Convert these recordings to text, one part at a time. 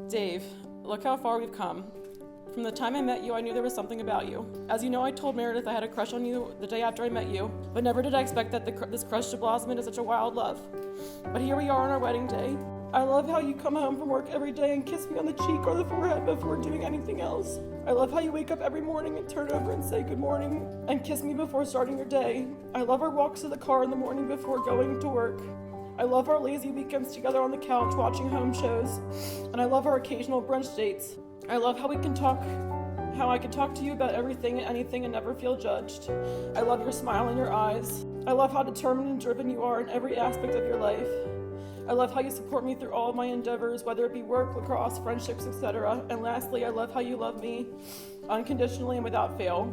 Dave, look how far we've come. From the time I met you, I knew there was something about you. As you know, I told Meredith I had a crush on you the day after I met you, but never did I expect that this crush to blossom into such a wild love. But here we are on our wedding day. I love how you come home from work every day and kiss me on the cheek or the forehead before doing anything else. I love how you wake up every morning and turn over and say good morning and kiss me before starting your day. I love our walks to the car in the morning before going to work. I love our lazy weekends together on the couch watching home shows, and I love our occasional brunch dates. I love how I can talk to you about everything and anything and never feel judged. I love your smile in your eyes. I love how determined and driven you are in every aspect of your life. I love how you support me through all of my endeavors, whether it be work, lacrosse, friendships, etc. And lastly, I love how you love me unconditionally and without fail.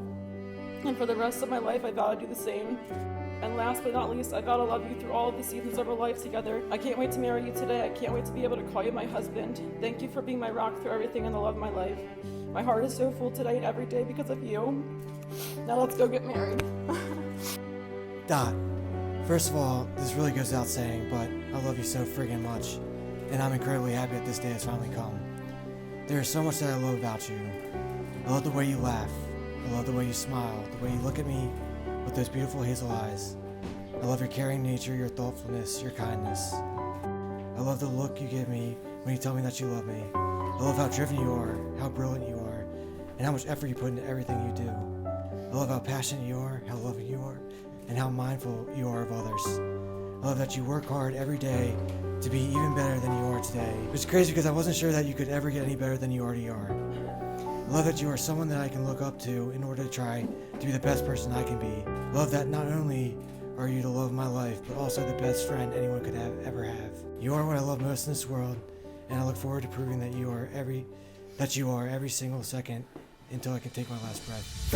And for the rest of my life, I vow to do the same. And last but not least, I vow to love you through all of the seasons of our life together. I can't wait to marry you today. I can't wait to be able to call you my husband. Thank you for being my rock through everything and the love of my life. My heart is so full today and every day because of you. Now let's go get married. Dot, first of all, this really goes without saying, but I love you so friggin' much, and I'm incredibly happy that this day has finally come. There is so much that I love about you. I love the way you laugh. I love the way you smile, the way you look at me with those beautiful hazel eyes. I love your caring nature, your thoughtfulness, your kindness. I love the look you give me when you tell me that you love me. I love how driven you are, how brilliant you are, and how much effort you put into everything you do. I love how passionate you are, how loving you are, and how mindful you are of others. I love that you work hard every day to be even better than you are today. It's crazy because I wasn't sure that you could ever get any better than you already are. I love that you are someone that I can look up to in order to try to be the best person I can be. I love that not only are you the love of my life, but also the best friend anyone could ever have. You are what I love most in this world, and I look forward to proving that you are every single second until I can take my last breath.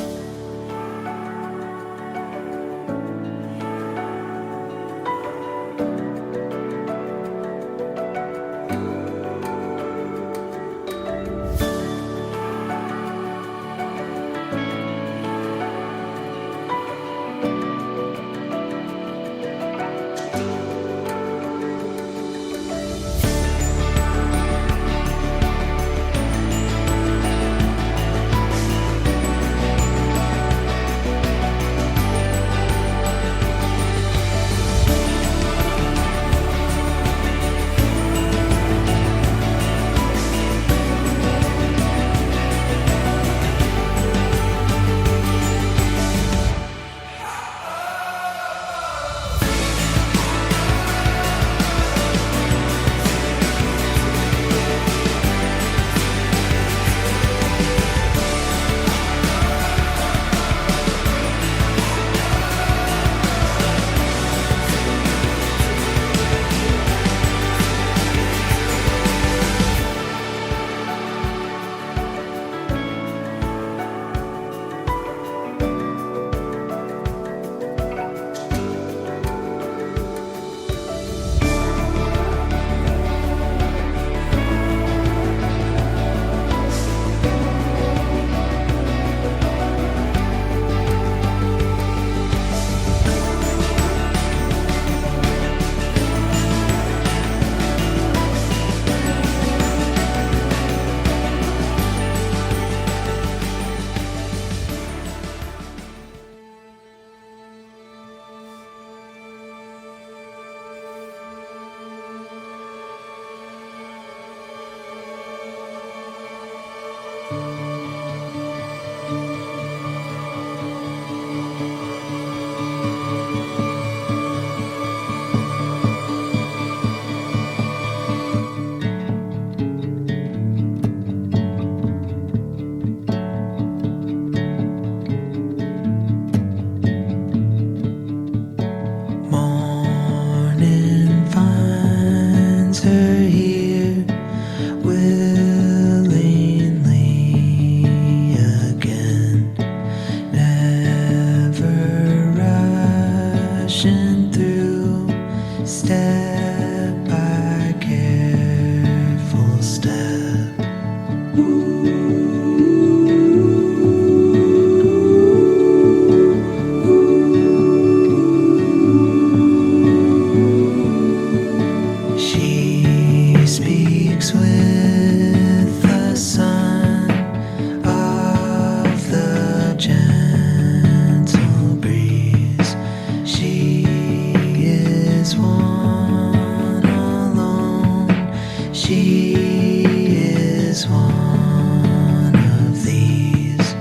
is one of these.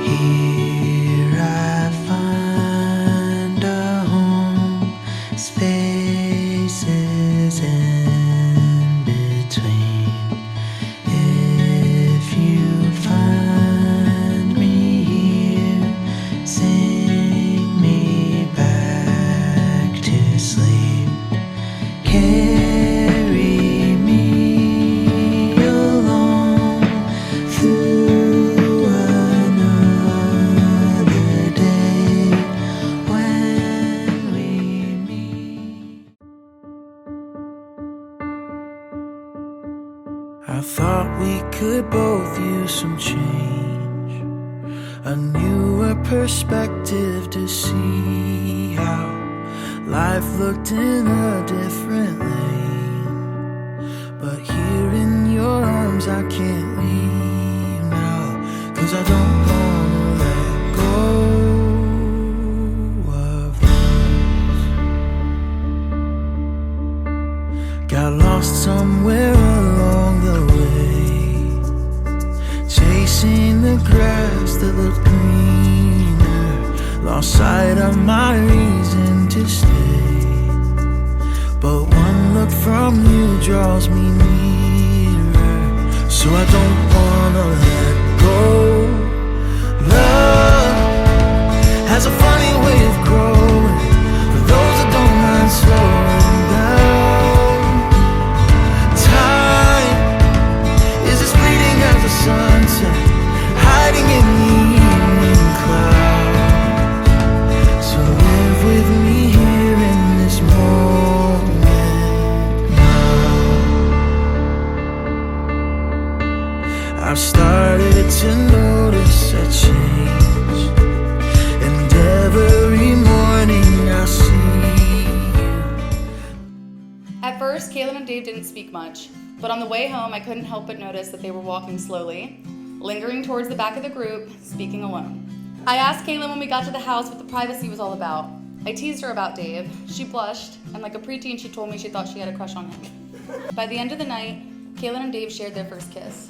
Here I find a home, spaces in between. If you find me here, sing me back to sleep. Carry me along through another day when we meet. I thought we could both use some change, a newer perspective to see how life looked in a different lane. But here in your arms I can't leave now, 'cause I don't wanna let go of those. Got lost somewhere along the way, chasing the grass that looked greener, lost sight of my reason to stay. But one look from you draws me nearer, so I don't wanna let go. Love has a funny way of growing for those that don't mind slowing down. Time is as fleeting as the sunset, hiding in the evening clouds. So live with me here in this moment now. I've started to notice a change, and every morning I see you. At first, Kalyn and Dave didn't speak much, but on the way home, I couldn't help but notice that they were walking slowly, lingering towards the back of the group, speaking alone. I asked Kalyn when we got to the house what the privacy was all about. I teased her about Dave. She blushed, and like a preteen, she told me she thought she had a crush on him. By the end of the night, Kalyn and Dave shared their first kiss.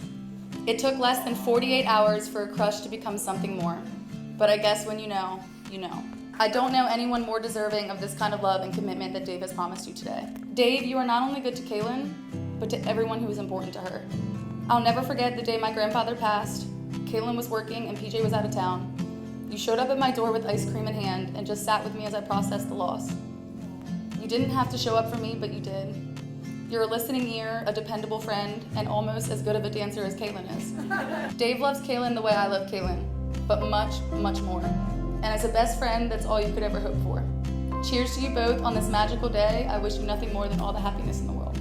It took less than 48 hours for a crush to become something more. But I guess when you know, you know. I don't know anyone more deserving of this kind of love and commitment that Dave has promised you today. Dave, you are not only good to Kalyn, but to everyone who is important to her. I'll never forget the day my grandfather passed. Kalyn was working and PJ was out of town. You showed up at my door with ice cream in hand and just sat with me as I processed the loss. You didn't have to show up for me, but you did. You're a listening ear, a dependable friend, and almost as good of a dancer as Kalyn is. Dave loves Kalyn the way I love Kalyn, but much, much more. And as a best friend, that's all you could ever hope for. Cheers to you both on this magical day. I wish you nothing more than all the happiness in the world.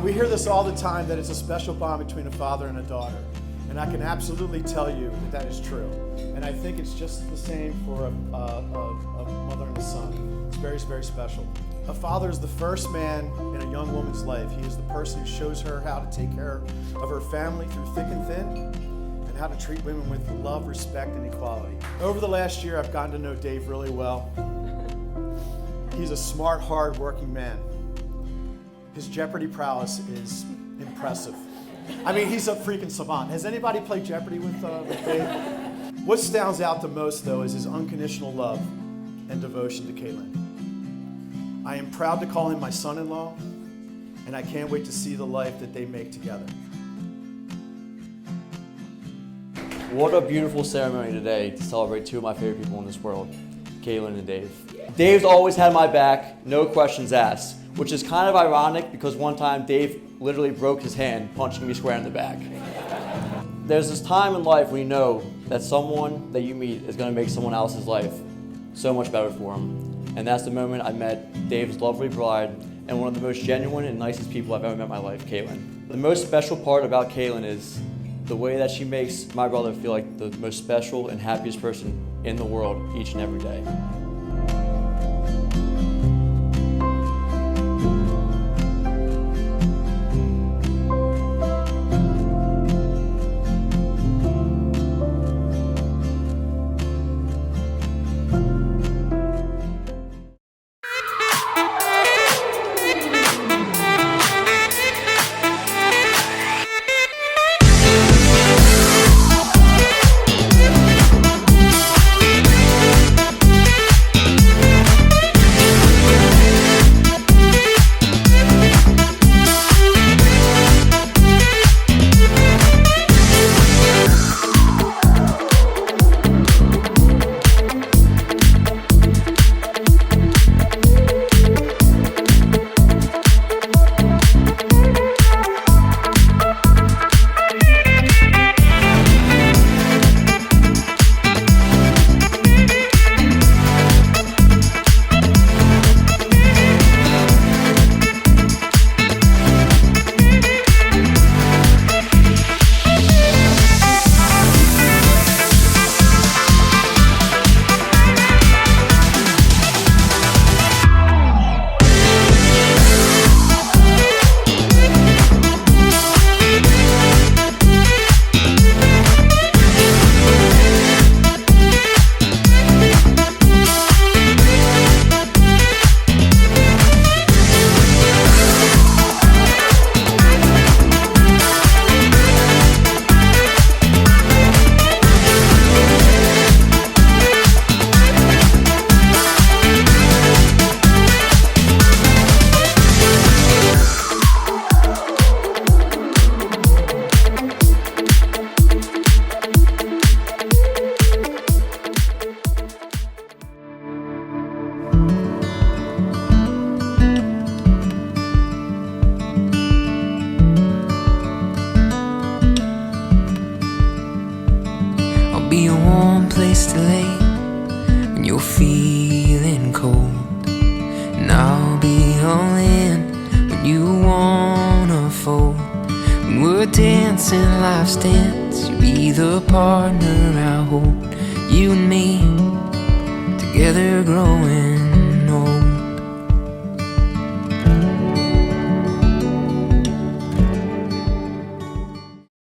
We hear this all the time, that it's a special bond between a father and a daughter. And I can absolutely tell you that that is true. And I think it's just the same for a mother and a son. It's very, very special. A father is the first man in a young woman's life. He is the person who shows her how to take care of her family through thick and thin, and how to treat women with love, respect, and equality. Over the last year, I've gotten to know Dave really well. He's a smart, hard-working man. His Jeopardy prowess is impressive. I mean, he's a freaking savant. Has anybody played Jeopardy with Dave? What stands out the most, though, is his unconditional love and devotion to Kalyn. I am proud to call him my son-in-law, and I can't wait to see the life that they make together. What a beautiful ceremony today to celebrate two of my favorite people in this world, Kalyn and Dave. Dave's always had my back, no questions asked, which is kind of ironic because one time Dave literally broke his hand punching me square in the back. There's this time in life when you know that someone that you meet is going to make someone else's life so much better for him. And that's the moment I met Dave's lovely bride and one of the most genuine and nicest people I've ever met in my life, Kalyn. The most special part about Kalyn is the way that she makes my brother feel like the most special and happiest person in the world each and every day. Be a warm place to lay when you're feeling cold, and I'll be all in when you wanna fold. When we're dancing life's dance, you'll be the partner I hold. You and me together growing